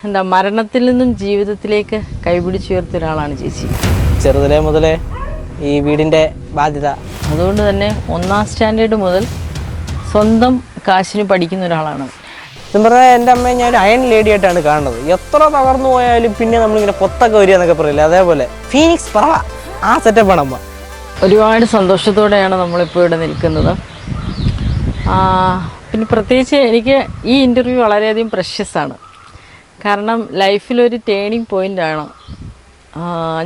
മരണത്തിൽ നിന്നും ജീവിതത്തിലേക്ക് കൈപിടിച്ചുയർത്തിയ ഒരാളാണ് ചേച്ചി. ചെറുതിലെ മുതലേ ഈ വീടിൻ്റെ ബാധ്യത. അതുകൊണ്ട് തന്നെ 1ാം സ്റ്റാൻഡേർഡ് മുതൽ സ്വന്തം കാശിന് പഠിക്കുന്ന ഒരാളാണ്. എന്ന് പറഞ്ഞാൽ എൻ്റെ അമ്മയെ ഞാൻ ഒരു അയൺ ലേഡി ആയിട്ടാണ് കാണുന്നത്. എത്ര തകർന്നു പോയാലും പിന്നെ നമ്മളിങ്ങനെ പൊത്തൊക്കെ വരിക എന്നൊക്കെ പറയില്ല, അതേപോലെ ഫീനിക്സ് പറവ ആ സെറ്റപ്പാണ് അമ്മ. ഒരുപാട് സന്തോഷത്തോടെയാണ് നമ്മളിപ്പോൾ ഇവിടെ നിൽക്കുന്നത്. പിന്നെ പ്രത്യേകിച്ച് എനിക്ക് ഈ ഇൻ്റർവ്യൂ വളരെയധികം പ്രഷ്യസാണ്. കാരണം ലൈഫിലൊരു ടേണിംഗ് പോയിൻ്റാണ്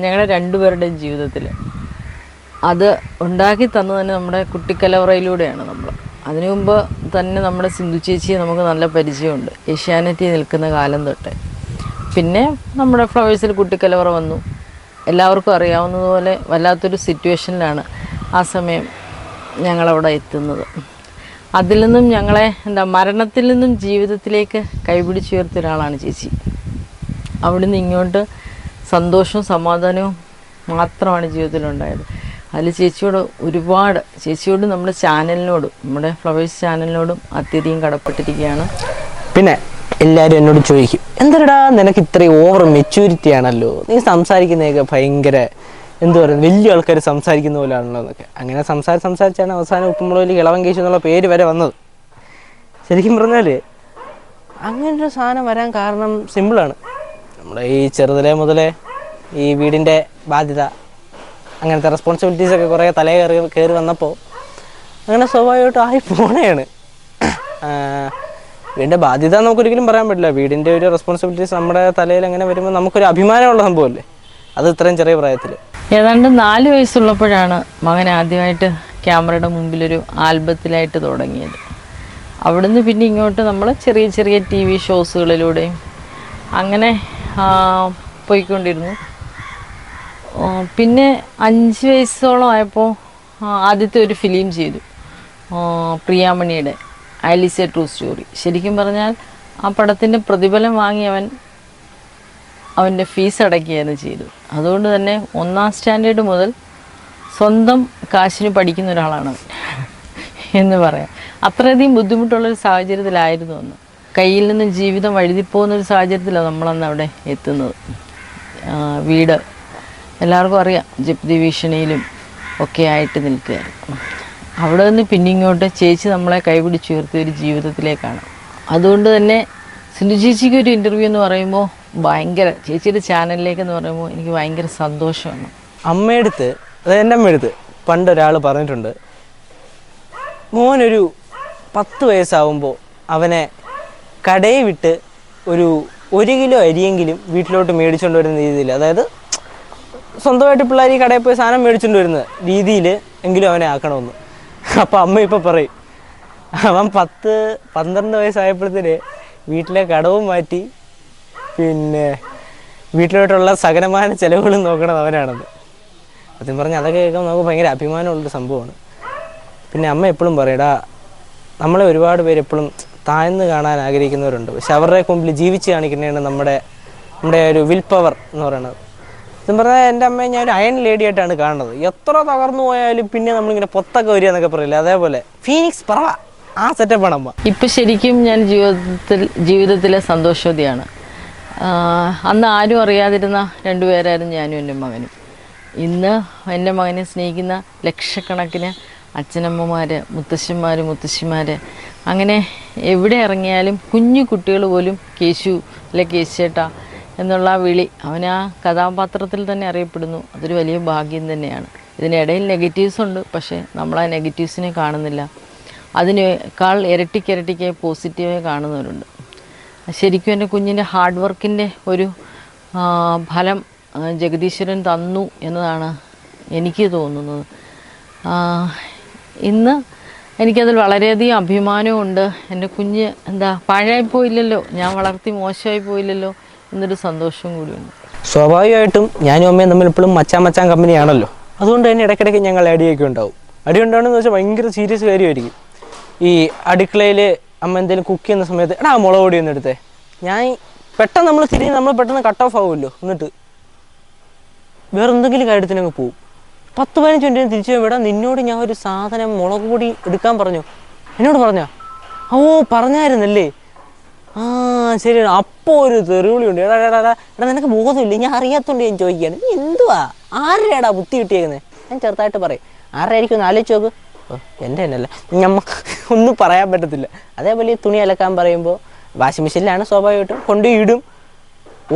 ഞങ്ങളുടെ രണ്ടുപേരുടെയും ജീവിതത്തിൽ. അത് ഉണ്ടാക്കി തന്നത് തന്നെ നമ്മുടെ കുട്ടിക്കലവറയിലൂടെയാണ്. അതിനു മുമ്പ് തന്നെ നമ്മുടെ സിന്ധു ചേച്ചിയെ നമുക്ക് നല്ല പരിചയമുണ്ട്, ഏഷ്യാനെറ്റിൽ നിൽക്കുന്ന കാലം തൊട്ടേ. പിന്നെ നമ്മുടെ ഫ്ലവേഴ്സിൽ കുട്ടിക്കലവറ വന്നു. എല്ലാവർക്കും അറിയാവുന്നതുപോലെ വല്ലാത്തൊരു സിറ്റുവേഷനിലാണ് ആ സമയം ഞങ്ങളവിടെ എത്തുന്നത്. അതിൽ നിന്നും ഞങ്ങളെ മരണത്തിൽ നിന്നും ജീവിതത്തിലേക്ക് കൈപിടിച്ചുയർത്തിയ ഒരാളാണ് ചേച്ചി. അവിടുന്ന് ഇങ്ങോട്ട് സന്തോഷവും സമാധാനവും മാത്രമാണ് ജീവിതത്തിലുണ്ടായത്. അതിൽ ചേച്ചിയോട് നമ്മുടെ ചാനലിനോടും നമ്മുടെ ഫ്ലവേഴ്സ് ചാനലിനോടും അത്യധികം കടപ്പെട്ടിരിക്കുകയാണ്. പിന്നെ എല്ലാവരും എന്നോട് ചോദിക്കും, എന്തരടാ നിനക്ക് ഇത്രയും ഓവർ മെച്യൂരിറ്റി ആണല്ലോ, നീ സംസാരിക്കുന്നതൊക്കെ ഭയങ്കര എന്തു പറയുന്നത് വലിയ ആൾക്കാർ സംസാരിക്കുന്ന പോലെയാണല്ലോ എന്നൊക്കെ. അങ്ങനെ സംസാരിച്ചാണ് അവസാനം ഉപ്പുമുളകിൽ ഇളവൻ കേശു എന്നുള്ള പേര് വരെ വന്നത്. ശരിക്കും പറഞ്ഞാൽ അങ്ങനൊരു സാധനം വരാൻ കാരണം സിമ്പിളാണ്. നമ്മുടെ ഈ ചെറുതിലെ മുതലേ ഈ വീടിൻ്റെ ബാധ്യത, അങ്ങനത്തെ റെസ്പോൺസിബിലിറ്റീസൊക്കെ കുറേ കയറി വന്നപ്പോൾ അങ്ങനെ സ്വാഭാവികമായിട്ടും ആയി പോണേയാണ്. വീടിൻ്റെ ബാധ്യത നമുക്കൊരിക്കലും പറയാൻ പറ്റില്ല. വീടിൻ്റെ ഒരു റെസ്പോൺസിബിലിറ്റീസ് നമ്മുടെ തലയിൽ അങ്ങനെ വരുമ്പോൾ നമുക്കൊരു അഭിമാനമുള്ള സംഭവമല്ലേ അത്, ഇത്രയും ചെറിയ പ്രായത്തിൽ. ഏതാണ്ട് 4 വയസ്സുള്ളപ്പോഴാണ് മകൻ ആദ്യമായിട്ട് ക്യാമറയുടെ മുമ്പിലൊരു ആൽബത്തിലായിട്ട് തുടങ്ങിയത്. അവിടുന്ന് പിന്നെ ഇങ്ങോട്ട് നമ്മൾ ചെറിയ ചെറിയ TV ഷോസുകളിലൂടെയും അങ്ങനെ പോയിക്കൊണ്ടിരുന്നു. പിന്നെ 5 വയസ്സോളം ആയപ്പോൾ ആദ്യത്തെ ഒരു ഫിലിം ചെയ്തു, പ്രിയാമണിയുടെ ഐലിസ് എ ട്രൂ സ്റ്റോറി. ശരിക്കും പറഞ്ഞാൽ ആ പടത്തിൻ്റെ പ്രതിഫലം വാങ്ങി അവൻ്റെ ഫീസ് അടയ്ക്കുകയാണ് ചെയ്തു. അതുകൊണ്ട് തന്നെ 1ാം സ്റ്റാൻഡേർഡ് മുതൽ സ്വന്തം കാശിന് പഠിക്കുന്ന ഒരാളാണ് എന്ന് പറയാം. അത്രയധികം ബുദ്ധിമുട്ടുള്ളൊരു സാഹചര്യത്തിലായിരുന്നു അന്ന്. കയ്യിൽ നിന്ന് ജീവിതം വഴുതിപ്പോകുന്നൊരു സാഹചര്യത്തിലാണ് നമ്മളന്ന് അവിടെ എത്തുന്നത്. വീട് എല്ലാവർക്കും അറിയാം, ജപ്തി ഭീഷണിയിലും ഒക്കെ ആയിട്ട് നിൽക്കുകയായിരുന്നു. അവിടെ നിന്ന് പിന്നിങ്ങോട്ട് ചേച്ചി നമ്മളെ കൈപിടിച്ചുയർത്തിയ ഒരു ജീവിതത്തിലേക്കാണ്. അതുകൊണ്ട് തന്നെ സിന്ധു ചേച്ചിക്ക് ഒരു ഇൻ്റർവ്യൂ എന്ന് പറയുമ്പോൾ ഭയങ്കര, ചേച്ചിയുടെ ചാനലിലേക്ക് എന്ന് പറയുമ്പോൾ എനിക്ക് ഭയങ്കര സന്തോഷമാണ്. അമ്മയെടുത്ത്, അതായത് എൻ്റെ അമ്മയെടുത്ത് പണ്ടൊരാൾ പറഞ്ഞിട്ടുണ്ട്, മോനൊരു 10 വയസ്സാവുമ്പോൾ അവനെ കടയിൽ വിട്ട് ഒരു 1 കിലോ അരിയെങ്കിലും വീട്ടിലോട്ട് മേടിച്ചുകൊണ്ട് വരുന്ന രീതിയിൽ, അതായത് സ്വന്തമായിട്ട് പിള്ളേർ ഈ കടയിൽ പോയി സാധനം മേടിച്ചുകൊണ്ട് വരുന്ന രീതിയിൽ എങ്കിലും അവനെ ആക്കണമെന്ന്. അപ്പോൾ അമ്മ ഇപ്പോൾ പറയും, അവൻ 10-12 വയസ്സായപ്പോഴത്തേന് വീട്ടിലെ കടവും മാറ്റി, പിന്നെ വീട്ടിലോട്ടുള്ള സകലമായ ചിലവുകളും നോക്കണത് അവനാണത്. സത്യം പറഞ്ഞാൽ അതൊക്കെ കേൾക്കുമ്പോൾ നമുക്ക് ഭയങ്കര അഭിമാനമുള്ളൊരു സംഭവമാണ്. പിന്നെ അമ്മ എപ്പോഴും പറയടാ, നമ്മളെ ഒരുപാട് പേര് എപ്പോഴും താഴ്ന്ന് കാണാൻ ആഗ്രഹിക്കുന്നവരുണ്ട്, പക്ഷെ അവരുടെ മുമ്പിൽ ജീവിച്ച് കാണിക്കുന്നതാണ് നമ്മുടെ ഒരു വിൽ പവർ എന്ന് പറയുന്നത്. സത്യം പറഞ്ഞാൽ എൻ്റെ അമ്മയെ ഞാൻ ഒരു അയൺ ലേഡി ആയിട്ടാണ് കാണുന്നത്. എത്ര തകർന്നു പോയാലും പിന്നെ നമ്മളിങ്ങനെ പൊത്തൊക്കെ വരിക എന്നൊക്കെ പറയില്ല, അതേപോലെ ഫീനിക്സ് പറവ ആ സെറ്റപ്പാണ് അമ്മ. ഇപ്പം ശരിക്കും ഞാൻ ജീവിതത്തിലെ സന്തോഷവതിയാണ്. അന്ന് ആരും അറിയാതിരുന്ന 2 പേരായിരുന്നു ഞാനും എൻ്റെ മകനും. ഇന്ന് എൻ്റെ മകനെ സ്നേഹിക്കുന്ന ലക്ഷക്കണക്കിന് അച്ഛനമ്മമാർ, മുത്തശ്ശിമാർ, അങ്ങനെ എവിടെ ഇറങ്ങിയാലും കുഞ്ഞു കുട്ടികൾ പോലും കേശു അല്ലെ കേശേട്ടാ എന്നുള്ള വിളി അവൻ ആ കഥാപാത്രത്തിൽ തന്നെ അറിയപ്പെടുന്നു. അതൊരു വലിയ ഭാഗ്യം തന്നെയാണ്. ഇതിനിടയിൽ നെഗറ്റീവ്സ് ഉണ്ട്, പക്ഷേ നമ്മൾ ആ നെഗറ്റീവ്സിനെ കാണുന്നില്ല. അതിനേക്കാൾ ഇരട്ടിക്കായി പോസിറ്റീവായി കാണുന്നവരുണ്ട്. ശരിക്കും എൻ്റെ കുഞ്ഞിൻ്റെ ഹാർഡ് വർക്കിൻ്റെ ഒരു ഫലം ജഗദീശ്വരൻ തന്നു എന്നതാണ് എനിക്ക് തോന്നുന്നത്. ഇന്ന് എനിക്കതിൽ വളരെയധികം അഭിമാനമുണ്ട്. എൻ്റെ കുഞ്ഞ് പാഴായിപ്പോയില്ലല്ലോ, ഞാൻ വളർത്തി മോശമായി പോയില്ലല്ലോ എന്നൊരു സന്തോഷവും കൂടിയുണ്ട്. സ്വാഭാവികമായിട്ടും ഞാനും അമ്മയും തമ്മിൽ ഇപ്പോഴും മച്ചാൻ കമ്പനിയാണല്ലോ. അതുകൊണ്ട് തന്നെ ഇടയ്ക്കിടയ്ക്ക് ഞങ്ങൾ അടിയൊക്കെ ഉണ്ടാവും. അടി ഉണ്ടാവുമെന്ന് വെച്ചാൽ ഭയങ്കര സീരിയസ് കാര്യമായിരിക്കും. ഈ അടുക്കളയിൽ അമ്മ എന്തെങ്കിലും കുക്ക് ചെയ്യുന്ന സമയത്ത് എടാ മുളക് പൊടി ഒന്ന് എടുത്തേ, ഞാൻ പെട്ടെന്ന് നമ്മൾ പെട്ടെന്ന് കട്ട് ഓഫ് ആവുമല്ലോ, എന്നിട്ട് വേറെ എന്തെങ്കിലും കാര്യത്തിനങ്ങ് പോവും. 10-15 മിനിറ്റ് തിരിച്ചു പോയി, നിന്നോട് ഞാൻ ഒരു സാധനം മുളക് പൊടി എടുക്കാൻ പറഞ്ഞു, എന്നോട് പറഞ്ഞോ? ഓ പറഞ്ഞായിരുന്നല്ലേ, ആ ശരിയാണ്. അപ്പോൾ ഒരു തെറിവിളി ഉണ്ട്, എടാ എടാ എടാ എടാ നിനക്ക് ബോധമില്ല, ഞാൻ അറിയാത്തോണ്ട് ഞാൻ ചോദിക്കുകയാണ്, നീ എന്തുവാ ആരുടെയാടാ ബുദ്ധി കിട്ടിയേക്കുന്നത്? ഞാൻ ചെറുതായിട്ട് പറയും, ആരുടെ ആയിരിക്കും ഒന്ന് ആലോചിച്ച് നോക്ക്. എൻ്റെ തന്നെയല്ല, നമുക്ക് ഒന്നും പറയാൻ പറ്റത്തില്ല. അതേപോലെ ഈ തുണി അലക്കാൻ പറയുമ്പോൾ വാഷിംഗ് മെഷീനിലാണ് സ്വാഭാവികമായിട്ടും കൊണ്ടുപോയി ഇടും,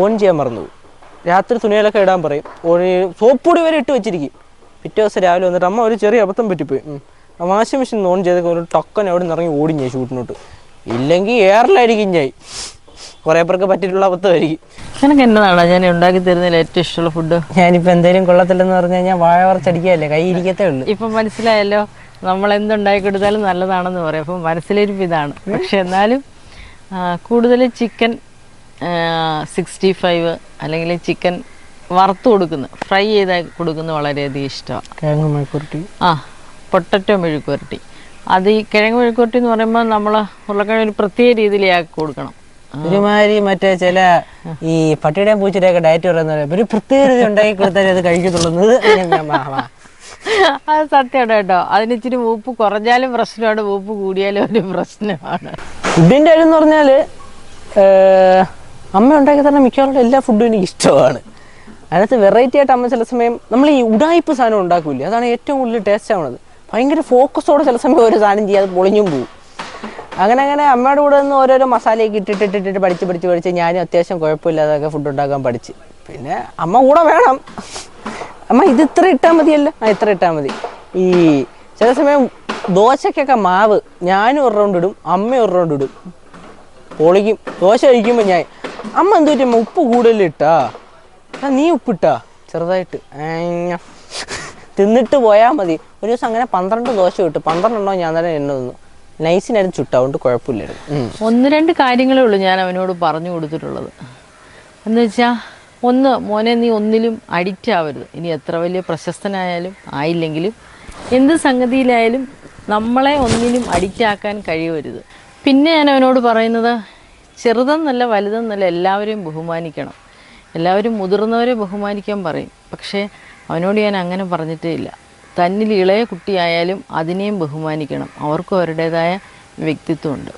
ഓൺ ചെയ്യാൻ മറന്നു പോകും. രാത്രി തുണികളൊക്കെ ഇടാൻ പറയും, സോപ്പ് പൊടി വരെ ഇട്ട് വെച്ചിരിക്കും. പിറ്റേ ദിവസം രാവിലെ വന്നിട്ട് അമ്മ ഒരു ചെറിയ അബദ്ധം പറ്റിപ്പോയി, വാഷിംഗ് മെഷീൻ ഓൺ ചെയ്തൊക്കെ ഒരു ടക്കൻ അവിടെ നിന്ന് ഇറങ്ങി ഓടി ഞാൻ ഷൂട്ടിനോട്ട്, ഇല്ലെങ്കിൽ എയറിലായിരിക്കും ഞാൻ. കുറേ പേർക്ക് പറ്റിയിട്ടുള്ള അബദ്ധമായിരിക്കും. നിനക്ക് എന്നതാണോ ഞാൻ ഉണ്ടാക്കി തരുന്നതിൽ ഏറ്റവും ഇഷ്ടമുള്ള ഫുഡ്? ഞാനിപ്പോൾ എന്തെങ്കിലും കൊള്ളത്തില്ലെന്ന് പറഞ്ഞു കഴിഞ്ഞാൽ വാഴ വറച്ചടിക്കുകയല്ലേ, കൈ ഇരിക്കത്തേ ഉള്ളൂ. ഇപ്പം മനസ്സിലായല്ലോ, നമ്മൾ എന്തുണ്ടാക്കി കൊടുത്താലും നല്ലതാണെന്ന് പറയും. അപ്പം മനസ്സിലിരിപ്പ് ഇതാണ്. പക്ഷെ എന്നാലും കൂടുതൽ ചിക്കൻ 65 അല്ലെങ്കിൽ ചിക്കൻ വറുത്ത് കൊടുക്കുന്നത്, ഫ്രൈ ചെയ്ത് കൊടുക്കുന്നത് വളരെയധികം ഇഷ്ടമാണ്. കിഴങ്ങ് മെഴുക്കുവരട്ടി, പൊട്ടറ്റോ മെഴുക്കുവരട്ടി. അത് ഈ കിഴങ്ങ് മെഴുക്കുവരട്ടി എന്ന് പറയുമ്പോൾ നമ്മൾ ഉരുളക്കിഴങ്ങ് ഒരു പ്രത്യേക രീതിയിൽ ആക്കി കൊടുക്കണം. ഒരുമാതിരി മറ്റേ ചില ഈ പട്ടിയുടെയും പൂച്ചയുടെയൊക്കെ ഡയറ്റ് പറയുന്ന ഒരു പ്രത്യേക രീതി ഉണ്ടാക്കി കൊടുത്താലേ അത് കഴിക്കത്തുള്ളൂ. അത് സത്യമാണ് കേട്ടോ. അതിന് ഇച്ചിരി ഉപ്പ് കുറഞ്ഞാലും പ്രശ്നമാണ്, ഉപ്പ് കൂടിയാലും ഒരു പ്രശ്നമാണ്. ഫുഡിൻ്റെ കാര്യം എന്ന് പറഞ്ഞാൽ അമ്മ ഉണ്ടാക്കി തരുന്ന മിക്കവാറും എല്ലാ ഫുഡും എനിക്ക് ഇഷ്ടമാണ്. അതിനകത്ത് വെറൈറ്റി ആയിട്ട് അമ്മ ചില സമയം നമ്മൾ ഈ ഉടായ്പ സാധനം ഉണ്ടാക്കൂല്ലേ, അതാണ് ഏറ്റവും കൂടുതൽ ടേസ്റ്റ് ആവുന്നത്. ഭയങ്കര ഫോക്കസോടെ ചില സമയം ഒരു സാധനം ചെയ്യാതെ പൊളിഞ്ഞും പോകും. അങ്ങനെ അമ്മയുടെ കൂടെ നിന്ന് ഓരോരോ മസാലയൊക്കെ ഇട്ടിട്ട് പഠിച്ച് ഞാനും അത്യാവശ്യം കുഴപ്പമില്ലാതൊക്കെ ഫുഡ് ഉണ്ടാക്കാൻ പഠിച്ച്. പിന്നെ അമ്മ കൂടെ വേണം. അമ്മ ഇത് ഇത്ര ഇട്ടാൽ മതിയല്ലോ, ഇത്ര ഇട്ടാൽ മതി. ഈ ചില സമയം ദോശക്കൊക്കെ മാവ് ഞാനും ഒരു റൗണ്ട് ഇടും, അമ്മ ഒരു റൗണ്ട് ഇടും, പൊളിക്കും. ദോശ കഴിക്കുമ്പോൾ ഞാൻ അമ്മ എന്ത് പറ്റും, ഉപ്പ് കൂടുതൽ ഇട്ടാ, നീ ഉപ്പിട്ടാ ചെറുതായിട്ട് തിന്നിട്ട് പോയാൽ മതി. ഒരു ദിവസം അങ്ങനെ 12 ദോശ ഇട്ടു, 12 ഞാൻ തന്നെ എണ്ണ തിന്നു. നൈസിനായിരുന്നു ചുട്ടാവുകൊണ്ട് കുഴപ്പമില്ലായിരുന്നു. 1-2 കാര്യങ്ങളേ ഉള്ളൂ ഞാൻ അവനോട് പറഞ്ഞു കൊടുത്തിട്ടുള്ളത്. എന്ന് വെച്ചാൽ, ഒന്ന്, മോനെ നീ ഒന്നിലും അഡിക്റ്റ് ആവരുത്. ഇനി എത്ര വലിയ പ്രശസ്തനായാലും ആയില്ലെങ്കിലും എന്ത് സംഗതിയിലായാലും നമ്മളെ ഒന്നിനും അഡിക്റ്റ് ആക്കാൻ കഴിയരുത്. പിന്നെ ഞാൻ അവനോട് പറയുന്നത്, ചെറുതെന്നല്ല വലുതെന്നല്ല എല്ലാവരെയും ബഹുമാനിക്കണം. എല്ലാവരും മുതിർന്നവരെ ബഹുമാനിക്കാൻ പറയും, പക്ഷേ അവനോട് ഞാൻ അങ്ങനെ പറഞ്ഞിട്ടേ ഇല്ല. തന്നിൽ ഇളയ കുട്ടിയായാലും അതിനെയും ബഹുമാനിക്കണം. അവർക്കും അവരുടേതായ വ്യക്തിത്വമുണ്ട്.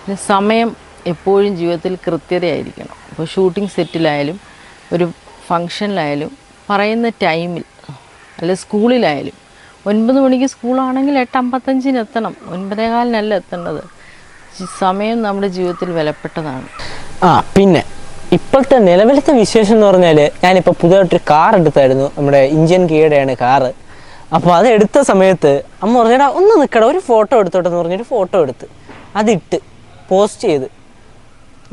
പിന്നെ സമയം എപ്പോഴും ജീവിതത്തിൽ കൃത്യതയായിരിക്കണം. ഇപ്പോൾ ഷൂട്ടിംഗ് സെറ്റിലായാലും ഒരു ഫങ്ഷനിലായാലും പറയുന്ന ടൈമിൽ, അല്ലെ സ്കൂളിലായാലും 9 മണിക്ക് സ്കൂളാണെങ്കിൽ 8:55 എത്തണം, 9:15 എത്തേണ്ടത്. സമയം നമ്മുടെ ജീവിതത്തിൽ വിലപ്പെട്ടതാണ്. പിന്നെ ഇപ്പോഴത്തെ നിലവിലത്തെ വിശേഷം എന്ന് പറഞ്ഞാൽ, ഞാനിപ്പോൾ പുതിയതായിട്ടൊരു കാർ എടുത്തായിരുന്നു, നമ്മുടെ ഇന്ത്യൻ കിയയുടെയാണ് കാറ്. അപ്പോൾ അത് എടുത്ത സമയത്ത് അമ്മ പറഞ്ഞാൽ ഒന്ന് നിൽക്കട, ഒരു ഫോട്ടോ എടുത്തോട്ടെ എന്ന് പറഞ്ഞൊരു ഫോട്ടോ എടുത്ത് അതിട്ട് പോസ്റ്റ് ചെയ്ത്.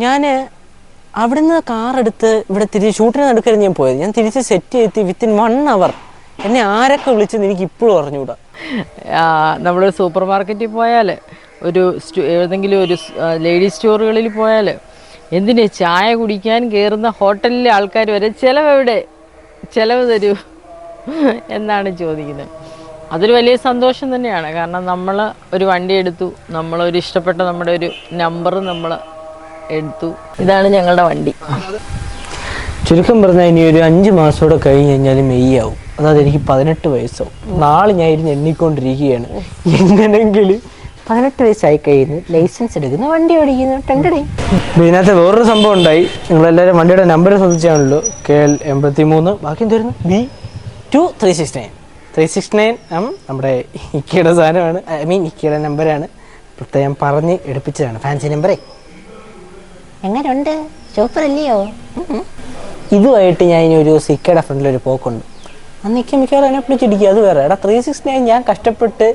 ഞാൻ അവിടുന്ന് കാറെടുത്ത് ഇവിടെ ഷൂട്ടിന് നടക്കരുത് ഞാൻ പോയത്. ഞാൻ തിരിച്ച് സെറ്റ് ചെയ്ത് വിത്തിൻ 1 hour എന്നെ ആരൊക്കെ വിളിച്ചെന്ന് എനിക്ക് ഇപ്പോഴും അറിഞ്ഞുകൂടാ. നമ്മളൊരു സൂപ്പർ മാർക്കറ്റിൽ പോയാൽ, ഏതെങ്കിലും ഒരു ലേഡീസ് സ്റ്റോറുകളിൽ പോയാൽ, എന്തിന് ചായ കുടിക്കാൻ കയറുന്ന ഹോട്ടലിലെ ആൾക്കാർ വരെ ചിലവ് തരൂ എന്നാണ് ചോദിക്കുന്നത്. അതൊരു വലിയ സന്തോഷം തന്നെയാണ്. കാരണം നമ്മൾ ഒരു വണ്ടി എടുത്തു, നമ്മളൊരു ഇഷ്ടപ്പെട്ട നമ്മുടെ ഒരു നമ്പർ നമ്മൾ എടുത്തു. ഇതാണ് ഞങ്ങളുടെ വണ്ടി. ചുരുക്കം പറഞ്ഞാൽ ഇനി ഒരു 5 മാസത്തോടെ കഴിഞ്ഞ് കഴിഞ്ഞാൽ മെയ് ആവും. അതായത് എനിക്ക് 18 വയസ്സാവും. നാളെ ഞാൻ ഇരുന്ന് എണ്ണിക്കൊണ്ടിരിക്കുകയാണ്, എങ്ങനെയെങ്കിലും 18 വയസ്സായി കഴിയുന്നു, ലൈസൻസ് എടുക്കുന്നു, വണ്ടി ഓടിക്കുന്നു. ഇതിനകത്ത് വേറൊരു സംഭവം ഉണ്ടായി. നിങ്ങളെല്ലാവരും വണ്ടിയുടെ നമ്പർ ശ്രദ്ധിച്ചാണല്ലോ, KL 83, ബാക്കി എന്തായിരുന്നു, B2 369 നമ്മുടെ ഇക്കയുടെ സാധനമാണ്. ഇക്കയുടെ നമ്പറാണ്. പ്രത്യേകം പറഞ്ഞ് എടുപ്പിച്ചതാണ്, ഫാൻസി നമ്പറേ. എങ്ങനെയുണ്ട്, സൂപ്പർ അല്ലയോ? ഇതുമായിട്ട് ഞാൻ ഇനി ഒരു ഇക്കയുടെ ഫ്രണ്ടിലൊരു പോക്കുണ്ട്. അന്ന് ഇക്ക മിക്കവാറും എന്നെ പിടിച്ചിടിക്കുക. അത് വേറെ, എടാ 369 ഞാൻ കഷ്ടപ്പെട്ട്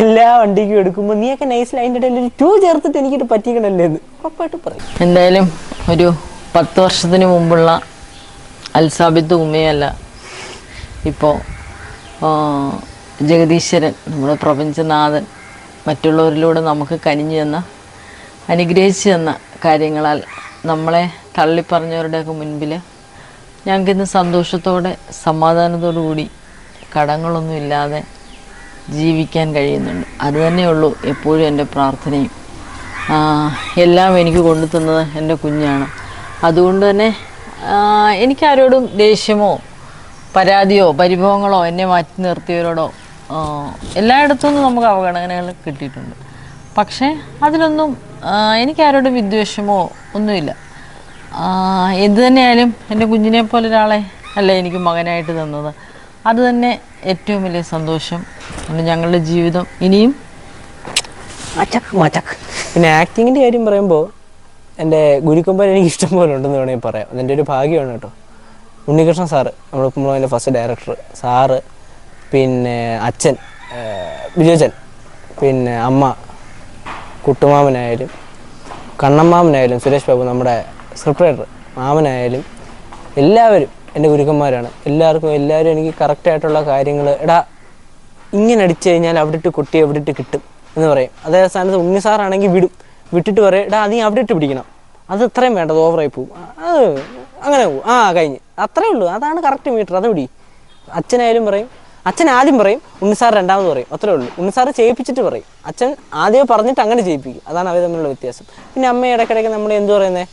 എല്ലാ വണ്ടിക്കും എടുക്കുമ്പോൾ നീയൊക്കെ നൈസിൽ അതിൻ്റെ ഇടയിൽ ഒരു 2 ചേർത്തിട്ട് എനിക്കിട്ട് പറ്റിക്കണല്ലേ എന്ന് ഉറപ്പായിട്ട് പറയും. എന്തായാലും ഒരു 10 വർഷത്തിന് മുമ്പുള്ള അൽസാബിത്ത് ഉമ്മയല്ല ഇപ്പോൾ ജഗദീശ്വരൻ, നമ്മുടെ പ്രപഞ്ചനാഥൻ, മറ്റുള്ളവരിലൂടെ നമുക്ക് കനിഞ്ഞു തന്ന, അനുഗ്രഹിച്ചു തന്ന കാര്യങ്ങളാൽ നമ്മളെ തള്ളിപ്പറഞ്ഞവരുടെയൊക്കെ മുൻപിൽ ഞങ്ങൾക്കിന്ന് സന്തോഷത്തോടെ സമാധാനത്തോടു കൂടി കടങ്ങളൊന്നും ഇല്ലാതെ ജീവിക്കാൻ കഴിയുന്നുണ്ട്. അതുതന്നെയുള്ളൂ എപ്പോഴും എൻ്റെ പ്രാർത്ഥനയും. എല്ലാം എനിക്ക് കൊണ്ടു തന്നത് എൻ്റെ കുഞ്ഞാണ്. അതുകൊണ്ട് തന്നെ എനിക്കാരോടും ദേഷ്യമോ പരാതിയോ പരിഭവങ്ങളോ എന്നെ മാറ്റി നിർത്തിയവരോടോ എല്ലായിടത്തുനിന്നും നമുക്ക് അവഗണനകൾ കിട്ടിയിട്ടുണ്ട്. പക്ഷേ അതിലൊന്നും എനിക്കാരോടും വിദ്വേഷമോ ഒന്നുമില്ല. എന്തു തന്നെയായാലും എൻ്റെ കുഞ്ഞിനെ പോലെ ഒരാളെ അല്ല എനിക്ക് മകനായിട്ട് തന്നത്. അത് തന്നെ ഏറ്റവും വലിയ സന്തോഷം. ഞങ്ങളുടെ ജീവിതം ഇനിയും പിന്നെ ആക്ടിങ്ങിൻ്റെ കാര്യം പറയുമ്പോൾ എൻ്റെ ഗുരുക്കമ്പൻ എനിക്ക് ഇഷ്ടം പോലെ ഉണ്ടെന്ന് വേണമെങ്കിൽ പറയാം. അതെൻ്റെ ഒരു ഭാഗ്യമാണ് കേട്ടോ. ഉണ്ണികൃഷ്ണൻ സാറ്, നമ്മുടെ കുമ്പളത്തിൻ്റെ ഫസ്റ്റ് ഡയറക്ടർ സാറ്, പിന്നെ അച്ഛൻ ബിജുച്ചൻ, പിന്നെ അമ്മ കുട്ടുമാമനായാലും കണ്ണമ്മാമനായാലും സുരേഷ് ബാബു നമ്മുടെ സ്ക്രിപ്റ്റ് റൈറ്റർ മാമനായാലും എല്ലാവരും എൻ്റെ ഗുരുക്കന്മാരാണ്. എല്ലാവരും എനിക്ക് കറക്റ്റായിട്ടുള്ള കാര്യങ്ങൾ, എടാ ഇങ്ങനെ അടിച്ചു കഴിഞ്ഞാൽ അവിടെ ഇട്ട് കൊട്ടി എവിടെ ഇട്ട് കിട്ടും എന്ന് പറയും. അതേ സ്ഥാനത്ത് ഉണ്ണി സാറാണെങ്കിൽ വിട്ടിട്ട് പറയും, എടാ നീ അവിടെ ഇട്ട് പിടിക്കണം, അത് ഇത്രയും വേണ്ടത് ഓവറായി പോവും, അത് അങ്ങനെ പോവും, കഴിഞ്ഞ് അത്രേ ഉള്ളൂ, അതാണ് കറക്റ്റ് മീറ്റർ, അത് പിടി. അച്ഛനായാലും പറയും, അച്ഛൻ ആദ്യം പറയും, ഉണ്ണിസാർ രണ്ടാമത് പറയും, അത്രേ ഉള്ളൂ. ഉണ്ണിസാറ് ചെയ്യിപ്പിച്ചിട്ട് പറയും, അച്ഛൻ ആദ്യമേ പറഞ്ഞിട്ട് അങ്ങനെ ചെയ്യിപ്പിക്കും. അതാണ് അവർ തമ്മിലുള്ള വ്യത്യാസം. പിന്നെ അമ്മ ഇടയ്ക്കിടയ്ക്ക് നമ്മൾ എന്ത് പറയുന്നത്,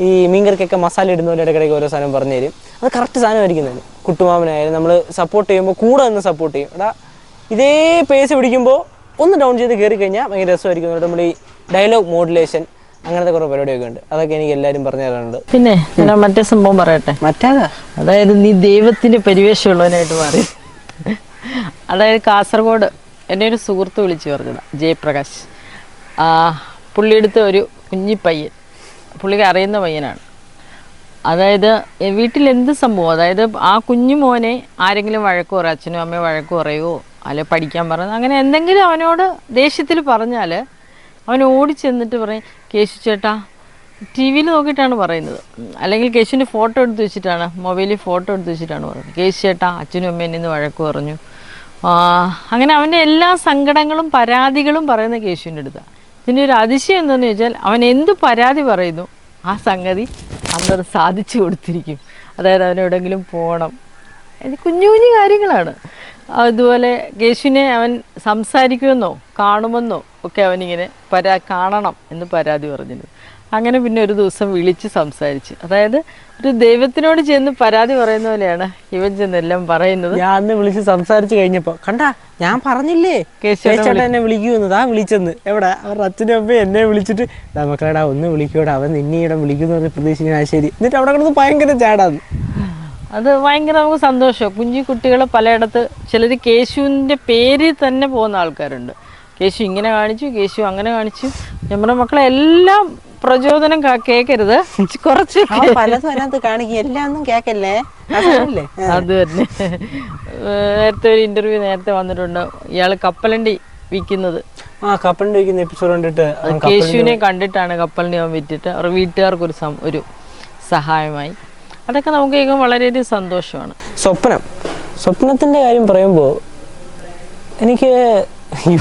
ഈ മീൻകറിക്കൊക്കെ മസാല ഇടുന്ന പോലെ ഇടയ്ക്കിടയ്ക്ക് ഓരോ സാധനം പറഞ്ഞു തരും. അത് കറക്റ്റ് സാധനമായിരിക്കുന്നതിന്. കുട്ടുമാമനായാലും നമ്മൾ സപ്പോർട്ട് ചെയ്യുമ്പോൾ കൂടെ നിന്ന് സപ്പോർട്ട് ചെയ്യും. എടാ ഇതേ പേസ് പിടിക്കുമ്പോൾ ഒന്ന് ഡൗൺ ചെയ്ത് കയറി കഴിഞ്ഞാൽ ഭയങ്കര രസമായിരിക്കും. നമ്മൾ ഈ ഡയലോഗ് മോഡുലേഷൻ അങ്ങനത്തെ കുറേ പരിപാടിയൊക്കെ ഉണ്ട്. അതൊക്കെ എനിക്ക് എല്ലാവരും പറഞ്ഞു തരാറുണ്ട്. പിന്നെ ഞാൻ മറ്റേ സംഭവം പറയട്ടെ. അതായത് നീ ദൈവത്തിൻ്റെ പരിവേഷമുള്ളവനായിട്ട് മാറി. അതായത് കാസർഗോഡ് എൻ്റെ ഒരു സുഹൃത്ത് വിളിച്ച് പറഞ്ഞതാണ്, ജയപ്രകാശ്. പുള്ളിയെടുത്ത ഒരു കുഞ്ഞിപ്പയ്യൻ, പുള്ളിക്ക് അറിയുന്ന പയ്യനാണ്. അതായത് വീട്ടിൽ എന്ത് സംഭവം, അതായത് ആ കുഞ്ഞു മോനെ ആരെങ്കിലും വഴക്ക് പറയും, അച്ഛനും അമ്മയും വഴക്ക് പറയുമോ അല്ലെ പഠിക്കാൻ പറയുന്നത്, അങ്ങനെ എന്തെങ്കിലും അവനോട് ദേഷ്യത്തിൽ പറഞ്ഞാൽ അവൻ ഓടിച്ചെന്നിട്ട് പറയും, കേശു ചേട്ടാ, ടി വിയിൽ നോക്കിയിട്ടാണ് പറയുന്നത്, അല്ലെങ്കിൽ കേശുവിൻ്റെ ഫോട്ടോ എടുത്ത് വെച്ചിട്ടാണ്, മൊബൈലിൽ ഫോട്ടോ എടുത്ത് വെച്ചിട്ടാണ് പറയുന്നത്, കേശു ചേട്ടാ അച്ഛനും അമ്മേനെ ഇന്ന് വഴക്ക് പറഞ്ഞു. അങ്ങനെ അവൻ്റെ എല്ലാ സങ്കടങ്ങളും പരാതികളും പറയുന്ന കേശുവിൻ്റെ അടുത്താണ്. ഇതിൻ്റെ ഒരു അതിശയം എന്താണെന്ന് ചോദിച്ചാൽ, അവൻ എന്ത് പരാതി പറയുന്നു ആ സംഗതി അന്നത് സാധിച്ചു കൊടുത്തിരിക്കും. അതായത് അവനെവിടെയെങ്കിലും പോകണം, ഇത് കുഞ്ഞു കുഞ്ഞു കാര്യങ്ങളാണ്. അതുപോലെ കേശുവിനെ അവൻ സംസാരിക്കുമെന്നോ കാണുമെന്നോ ഒക്കെ അവനിങ്ങനെ കാണണം എന്ന് പരാതി പറഞ്ഞിരുന്നു. അങ്ങനെ പിന്നെ ഒരു ദിവസം വിളിച്ച് സംസാരിച്ച്, അതായത് ഒരു ദൈവത്തിനോട് ചെന്ന് പരാതി പറയുന്ന പോലെയാണ് ഇവൻ ചെന്നെല്ലാം പറയുന്നത്. ഞാൻ അന്ന് വിളിച്ച് സംസാരിച്ച് കഴിഞ്ഞപ്പോൾ കണ്ടാ ഞാൻ പറഞ്ഞില്ലേ കേശുചേട്ടൻ എന്നെ വിളിക്കുമെന്ന്, വിളിച്ചെന്ന് എവിടെ അവരുടെ അച്ഛനും അമ്മയും എന്നെ വിളിച്ചിട്ട് മക്കളെടാ ഒന്ന് വിളിക്കൂടാ, അവൻ നിന്നീടെ വിളിക്കുന്നു പറഞ്ഞ് പ്രതീക്ഷിക്കുന്ന ശരി. എന്നിട്ട് അവിടെ കിടന്ന് ഭയങ്കര ചാടാന്ന്. അത് ഭയങ്കര നമുക്ക് സന്തോഷം. കുഞ്ഞു കുട്ടികൾ പലയിടത്ത് ചിലർ കേശുവിൻ്റെ പേരിൽ തന്നെ പോകുന്ന ആൾക്കാരുണ്ട്. കേശു ഇങ്ങനെ കാണിച്ചു, കേശു അങ്ങനെ കാണിച്ചു. നമ്മുടെ മക്കളെ എല്ലാം പ്രചോദനം കേൾക്കരുത്, കുറച്ച് പലതും അതിനകത്ത് കാണിക്കും, എല്ലാം ഒന്നും കേൾക്കല്ലേ. അത് തന്നെ. നേരത്തെ ഒരു ഇന്റർവ്യൂ നേരത്തെ വന്നിട്ടുണ്ട്, ഇയാള് കപ്പലണ്ടി വിൽക്കുന്നത്. കപ്പലണ്ടി വിൽക്കുന്ന എപ്പിസോഡ് കണ്ടിട്ട് കേശുവിനെ കണ്ടിട്ടാണ് കപ്പലണ്ടി അവൻ വിറ്റിട്ട് അവർ വീട്ടുകാർക്കൊരു ഒരു സഹായമായി. അതൊക്കെ നമുക്ക് കേൾക്കുമ്പോൾ വളരെയധികം സന്തോഷമാണ്. സ്വപ്നത്തിൻ്റെ കാര്യം പറയുമ്പോൾ എനിക്ക്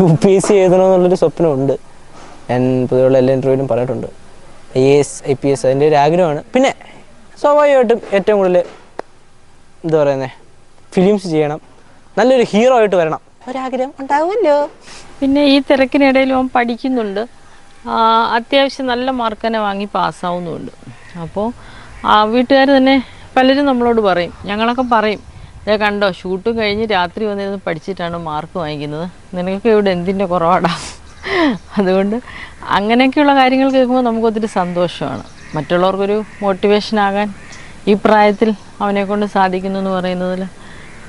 UPSC എഴുതണമെന്നുള്ളൊരു സ്വപ്നമുണ്ട്. ഞാൻ പൊതുവെയുള്ള എല്ലാ ഇൻ്റർവ്യൂവിലും പറഞ്ഞിട്ടുണ്ട്. IAS IPS അതിൻ്റെ ഒരു ആഗ്രഹമാണ്. പിന്നെ സ്വാഭാവികമായിട്ടും ഏറ്റവും കൂടുതൽ എന്താ പറയുന്നത്, ഫിലിംസ് ചെയ്യണം, നല്ലൊരു ഹീറോ ആയിട്ട് വരണം, ഒരാഗ്രഹം ഉണ്ടാവുമല്ലോ. പിന്നെ ഈ തിരക്കിനിടയിലും അവൻ പഠിക്കുന്നുണ്ട്, അത്യാവശ്യം നല്ല മാർക്ക് തന്നെ വാങ്ങി പാസ്സാവുന്നുമുണ്ട്. അപ്പോൾ വീട്ടുകാർ തന്നെ പലരും നമ്മളോട് പറയും, ഞങ്ങളൊക്കെ പറയും, ഇതേ കണ്ടോ ഷൂട്ടും കഴിഞ്ഞ് രാത്രി വന്നിരുന്ന് പഠിച്ചിട്ടാണ് മാർക്ക് വാങ്ങിക്കുന്നത്, നിനക്കൊക്കെ ഇവിടെ എന്തിൻ്റെ കുറവാടാ. അതുകൊണ്ട് അങ്ങനെയൊക്കെയുള്ള കാര്യങ്ങൾ കേൾക്കുമ്പോൾ നമുക്ക് ഒത്തിരി സന്തോഷമാണ്. മറ്റുള്ളവർക്കൊരു മോട്ടിവേഷനാകാൻ ഈ പ്രായത്തിൽ അവനെക്കൊണ്ട് സാധിക്കുന്നു എന്ന് പറയുന്നതിൽ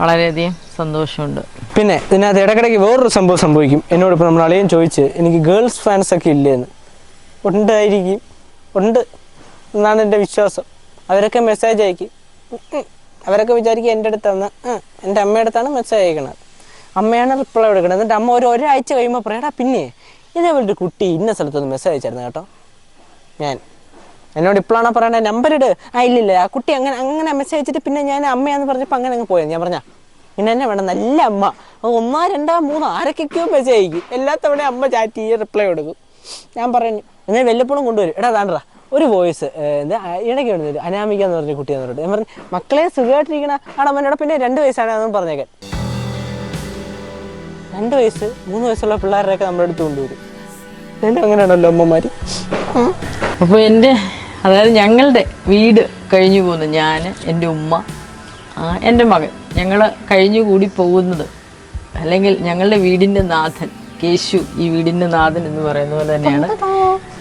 വളരെയധികം സന്തോഷമുണ്ട്. പിന്നെ ഇതിനകത്ത് ഇടയ്ക്കിടയ്ക്ക് വേറൊരു സംഭവം സംഭവിക്കും. എന്നോടിപ്പോൾ നമ്മൾ അളിയൻ ചോദിച്ച്, എനിക്ക് ഗേൾസ് ഫാൻസൊക്കെ ഇല്ലേന്ന്. ഉണ്ടായിരിക്കും, ഉണ്ട് എന്നാണ് എൻ്റെ വിശ്വാസം. അവരൊക്കെ മെസ്സേജ് അയക്കും, അവരൊക്കെ വിചാരിക്കും എൻ്റെ അടുത്താണ്, എൻ്റെ അമ്മയുടെ അടുത്താണ് മെസ്സേജ് അയക്കണത്, അമ്മയാണ് റിപ്ലൈ എടുക്കണത്. എന്നിട്ട് അമ്മ ഒരാഴ്ച കഴിയുമ്പോൾ പറയടാ പിന്നെ ഇതേപോലെ ഒരു കുട്ടി ഇന്ന സ്ഥലത്തൊന്ന് മെസ്സേജ് അയച്ചായിരുന്നു കേട്ടോ, എന്നോട് ഇപ്പോഴാണ് പറയണേ നമ്പർ ഇട്. ഇല്ലില്ല, ആ കുട്ടി അങ്ങനെ മെസ്സേജ് അയച്ചിട്ട് പിന്നെ ഞാൻ അമ്മയാന്ന് പറഞ്ഞപ്പോൾ അങ്ങനെ അങ്ങ് പോയത്. ഞാൻ പറഞ്ഞാ പിന്നെ എന്നെ വേണം നല്ല അമ്മ, 1 2 3 ആരൊക്കെയോ മെസ്സേജ് അയക്കും, എല്ലാ തവണയും അമ്മ ചാറ്റ് ചെയ്ത് റിപ്ലൈ കൊടുക്കും. ഞാൻ പറഞ്ഞു എന്നാൽ വല്ലപ്പോഴും കൊണ്ടുവരും, എടാ താണ്ടാ ഒരു വോയിസ് എന്താ ഇടയ്ക്ക് കൊണ്ടുവരും, അനാമിക എന്ന് പറഞ്ഞ കുട്ടിയെന്ന് പറഞ്ഞിട്ട്. ഞാൻ പറഞ്ഞു മക്കളെ സുഖമായിട്ടിരിക്കണ ആടമ്മനോട്, പിന്നെ 2 വയസ്സാണ് അതെന്ന് പറഞ്ഞേക്കാൻ. 2 വയസ്സ് 3 വയസ്സുള്ള പിള്ളേരെയൊക്കെ നമ്മുടെ അടുത്ത് കൊണ്ടുവരും. അങ്ങനെയാണല്ലോ അമ്മമാർ. അപ്പോൾ അതായത് ഞങ്ങളുടെ വീട് കഴിഞ്ഞു പോകുന്നു, ഞാൻ, എൻ്റെ ഉമ്മ, എൻ്റെ മകൻ, ഞങ്ങൾ കഴിഞ്ഞുകൂടി പോകുന്നത്, അല്ലെങ്കിൽ ഞങ്ങളുടെ വീടിൻ്റെ നാഥൻ കേശു ഈ വീടിൻ്റെ നാഥൻ എന്ന് പറയുന്ന പോലെ തന്നെയാണ്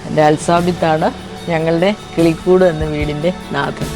എൻ്റെ അൽസാബിത്താണ് ഞങ്ങളുടെ കിളിക്കൂട് എന്ന വീടിൻ്റെ നാഥൻ.